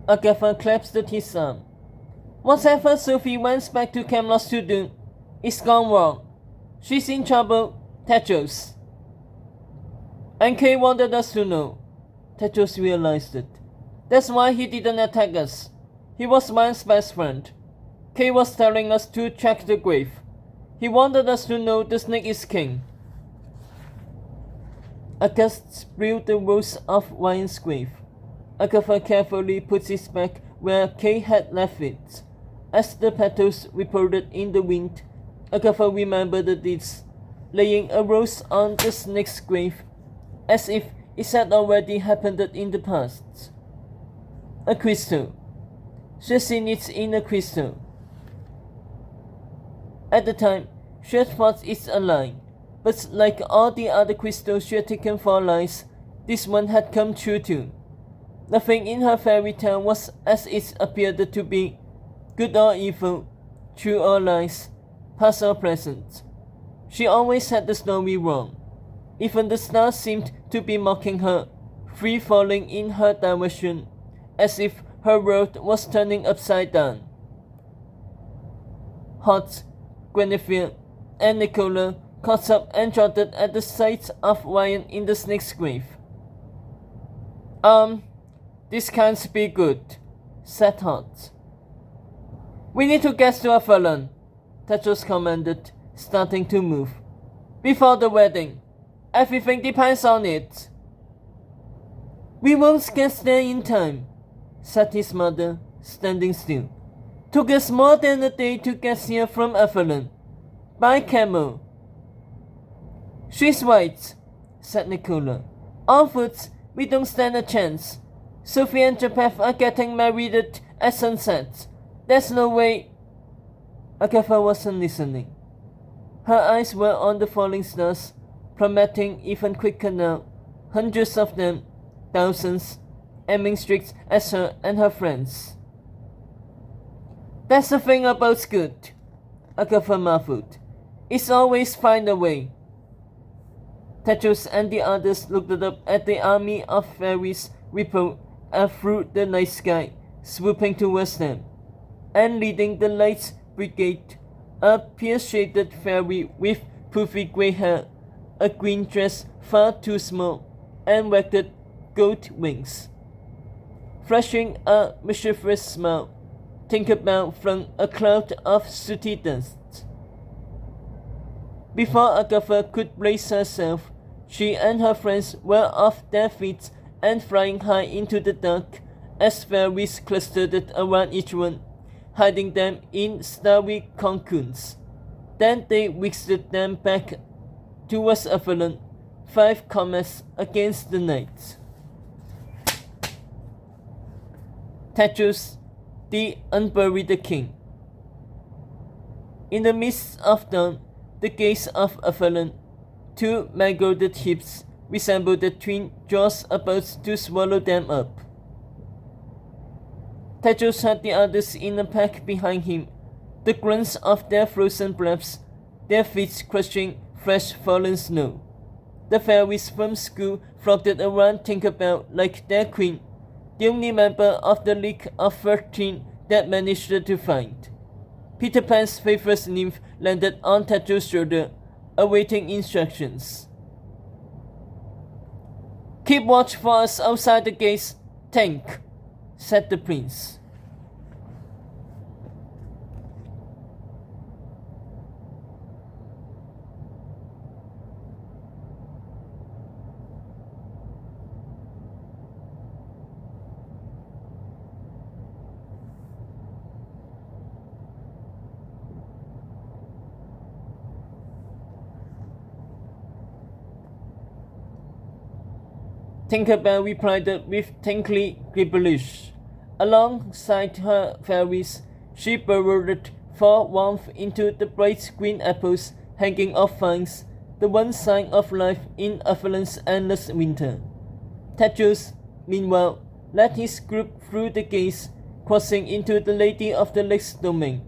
Agatha clasped his arm. Whatever Sophie went back to Camelot to do is gone wrong. She's in trouble, Tetros. And Kay wanted us to know. Tetros realized it. That's why he didn't attack us. He was Ryan's best friend. Kay was telling us to check the grave. He wanted us to know the snake is king. August spilled the rose off Ryan's grave. Agatha carefully put it back where Kay had left it. As the petals rippled in the wind, Agatha remembered this, laying a rose on the snake's grave, as if it had already happened in the past. A crystal. She had seen it in a crystal. At the time, she had thought it a lie, but like all the other crystals she had taken for lies, this one had come true too. Nothing in her fairy tale was as it appeared to be, good or evil, true or lies, past or present. She always had the story wrong. Even the stars seemed to be mocking her, free falling in her direction, as if her world was turning upside down. Hot, Guinevere, and Nicola caught up and trotted at the sight of Ryan in the snake's grave. This can't be good, said Hot. We need to get to Avalon, Tetros commanded, starting to move. Before the wedding. Everything depends on it. We won't get there in time, said his mother, standing still. Took us more than a day to get here from Avalon. By camel. She's right, said Nicola. On foot, we don't stand a chance. Sophie and Japheth are getting married at sunset. There's no way. Agatha wasn't listening. Her eyes were on the falling stars, plummeting even quicker now. Hundreds of them, thousands, aiming straight at her and her friends. That's the thing about good, Agatha marveled. It's always find a way. Tetros and the others looked up at the army of fairies ripple through the night sky, swooping towards them, and leading the light brigade, a pear-shaded fairy with puffy grey hair, a green dress far too small, and ragged gold wings. Flashing a mischievous smile, Tinkerbell flung a cloud of sooty dust. Before Agatha could brace herself, she and her friends were off their feet and flying high into the dark as fairies clustered around each one, hiding them in starry cocoons. Then they whisked them back towards Avalon, 5 comets against the night. Tetros, the unburied king. In the midst of dawn, the gates of Avalon, 2 mangled heaps, resembled the twin jaws about to swallow them up. Tetros had the others in a pack behind him, the grunts of their frozen breaths, their feet crushing fresh fallen snow. The fairies from school flocked around Tinkerbell like their queen, the only member of the League of 13 that managed to find. Peter Pan's favorite nymph landed on Tetros' shoulder, awaiting instructions. Keep watch for us outside the gates, Tank, said the prince. Tinkerbell replied with tinkly gibberish. Alongside her fairies, she burrowed for warmth into the bright green apples hanging off vines, the one sign of life in Avalon's endless winter. Tetros, meanwhile, led his group through the gates, crossing into the Lady of the Lake's domain.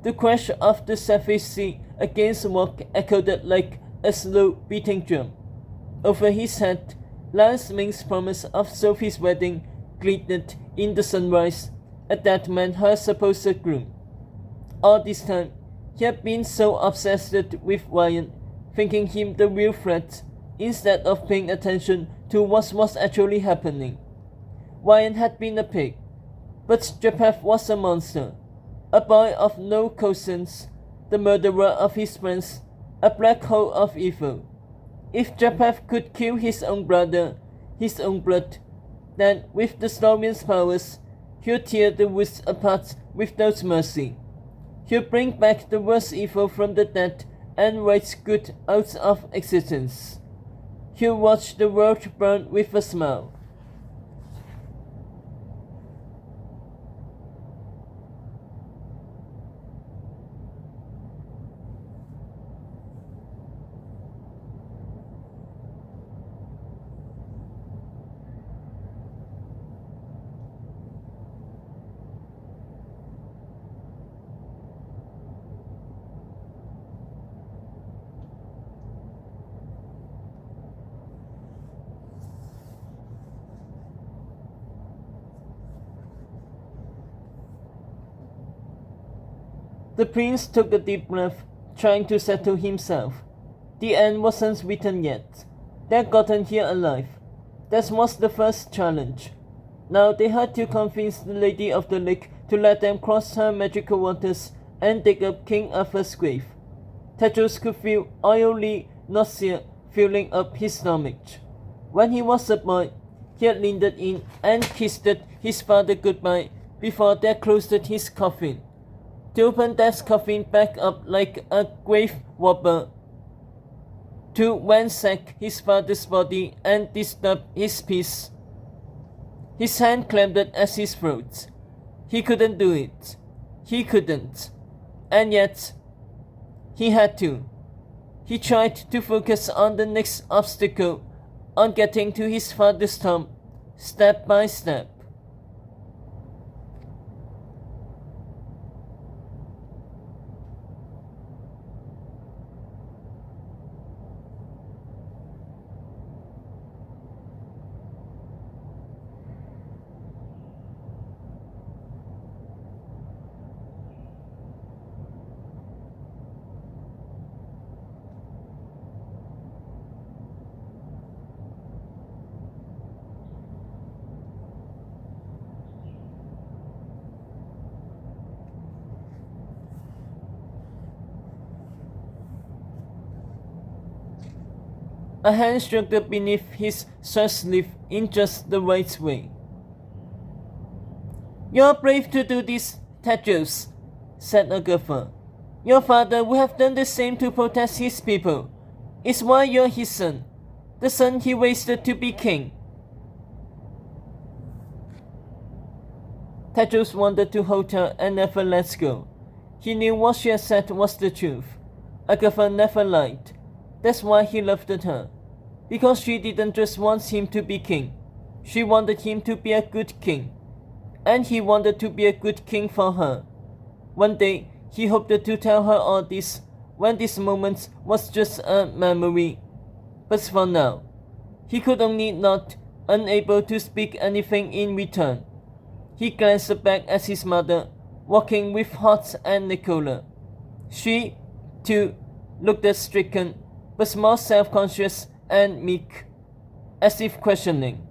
The crash of the savage sea against rock echoed like a slow beating drum. Over his head, Lance Ming's promise of Sophie's wedding glittered in the sunrise at that man her supposed groom. All this time, he had been so obsessed with Ryan, thinking him the real threat, instead of paying attention to what was actually happening. Ryan had been a pig, but Japheth was a monster, a boy of no conscience, the murderer of his friends, a black hole of evil. If Japheth could kill his own brother, his own blood, then with the Stormian's powers, he'll tear the woods apart without mercy. He'll bring back the worst evil from the dead and raise good out of existence. He'll watch the world burn with a smile. The prince took a deep breath, trying to settle himself. The end wasn't written yet. They'd gotten here alive. That was the first challenge. Now they had to convince the Lady of the Lake to let them cross her magical waters and dig up King Arthur's grave. Tedros could feel oily nausea filling up his stomach. When he was a boy, he had leaned in and kissed his father goodbye before they closed his coffin. To open that coffin back up like a grave robber, to ransack his father's body and disturb his peace. His hand clamped at his throat. He couldn't do it. He couldn't. And yet, he had to. He tried to focus on the next obstacle, on getting to his father's tomb, step by step. A hand struck beneath his shirt sleeve in just the right way. "You're brave to do this, Tedros," said Agatha. "Your father would have done the same to protect his people. It's why you're his son, the son he wasted to be king." Tedros wanted to hold her and never let go. He knew what she had said was the truth. Agatha never lied. That's why he loved her. Because she didn't just want him to be king. She wanted him to be a good king. And he wanted to be a good king for her. One day, he hoped to tell her all this when this moment was just a memory. But for now, he could only nod, unable to speak anything in return. He glanced back at his mother, walking with Hot and Nicola. She, too, looked stricken, but more self-conscious and meek, as if questioning.